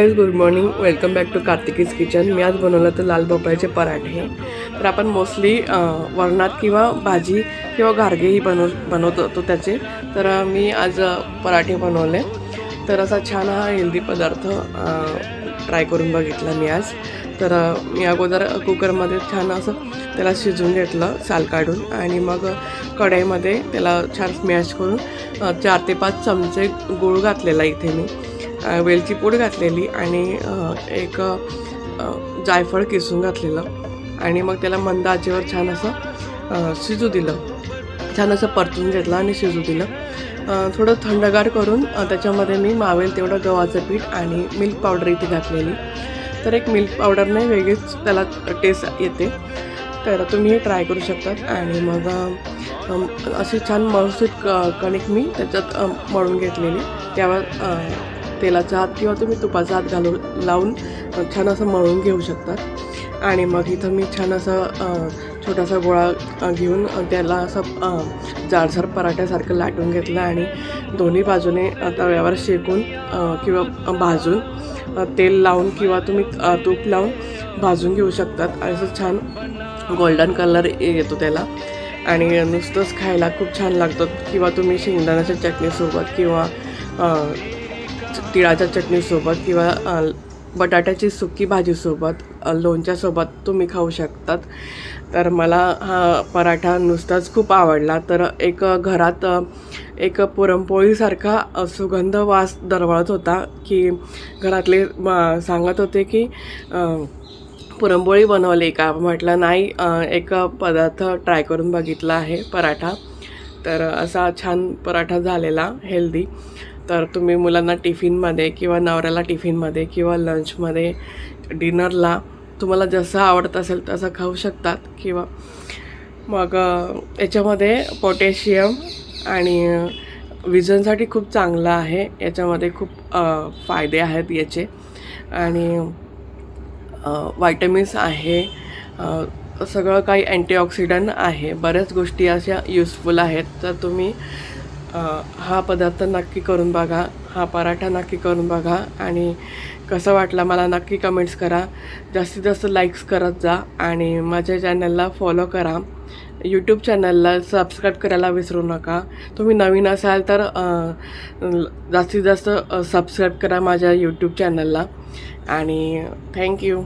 Guys good morning, welcome back to Kartiki's kitchen. मी आज बनवलं तर लाल भोपळ्याचे पराठे। तर आपण मोस्टली वरणात किंवा भाजी किंवा घारगेही बनवतो त्याचे। तर मी आज पराठे बनवले। तर असा छान हा हेल्दी पदार्थ ट्राय करून बघितला मी आज। तर मी अगोदर कुकरमध्ये छान असं त्याला शिजवून घेतलं साल काढून, आणि मग कढईमध्ये त्याला छान स्मॅश करून 4 ते 5 चमचे गूळ घातलेला इथे मी, वेलची पूड घातलेली, आणि एक जायफळ किसून घातलेलं, आणि मग त्याला मंद आचेवर छान असं शिजू दिलं। छान असं परतून घेतलं आणि शिजू दिलं। थोडं थंडगार करून त्याच्यामध्ये मी मावेल तेवढं गव्हाचं पीठ आणि मिल्क पावडर इथे घातलेली। तर एक मिल्क पावडरने वेगळीच त्याला टेस्ट येते। तर तुम्ही हे ट्राय करू शकतात। आणि मग अशी छान मऊसूत कणिक मी त्याच्यात मळून घेतलेली, त्यावर तेलाचा हात किंवा तुम्ही तुपाचा हात लावून छान असं मळून घेऊ शकतात। आणि मग इथं मी छान असं छोटासा गोळा घेऊन त्याला असं जाडसर पराठ्यासारखं लाटून घेतलं, आणि दोन्ही बाजूने तव्यावर शेकून किंवा भाजून तेल लावून किंवा तुम्ही तूप लावून भाजून घेऊ शकतात। असं छान गोल्डन कलर येतो त्याला, आणि नुसतंच खायला खूप छान लागतं। किंवा तुम्ही शेंगदाण्याच्या चटणीसोबत किंवा तिळाच्या चटणीसोबत किंवा बटाट्याची सुकी भाजीसोबत, लोणच्यासोबत तुम्ही खाऊ शकतात। तर मला हा पराठा नुसताच खूप आवडला। तर एक घरात एक पुरणपोळीसारखा सुगंध वास दरवळत होता, की घरातले सांगत होते की पुरणपोळी बनवली का? म्हटलं नाही, एक पदार्थ ट्राय करून बघितला आहे, पराठा। तर असा छान पराठा झालेला हेल्दी। तर तुम्ही मुलांना टिफिनमध्ये किंवा नवऱ्याला टिफिनमध्ये किंवा लंचमध्ये, डिनरला तुम्हाला जसं आवडत असेल तसं खाऊ शकतात। किंवा मग याच्यामध्ये पोटॅशियम आणि विजनसाठी खूप चांगलं आहे। याच्यामध्ये खूप फायदे आहेत याचे, आणि व्हायटमिन्स आहे, सगळं काही अँटीऑक्सिडंट आहे, बऱ्याच गोष्टी अशा युजफुल आहेत। तर तुम्ही हा पदार्थ नक्की करून बघा, हा पराठा नक्की करून बघा, आणि कसं वाटलं मला नक्की कमेंट्स करा। जास्तीत जास्त लाईक्स करत जा, आणि माझ्या चॅनलला फॉलो करा। यूट्यूब चॅनलला सबस्क्राईब करायला विसरू नका। तुम्ही नवीन असाल तर जास्तीत जास्त सबस्क्राईब करा माझ्या यूट्यूब चॅनलला, आणि थँक्यू।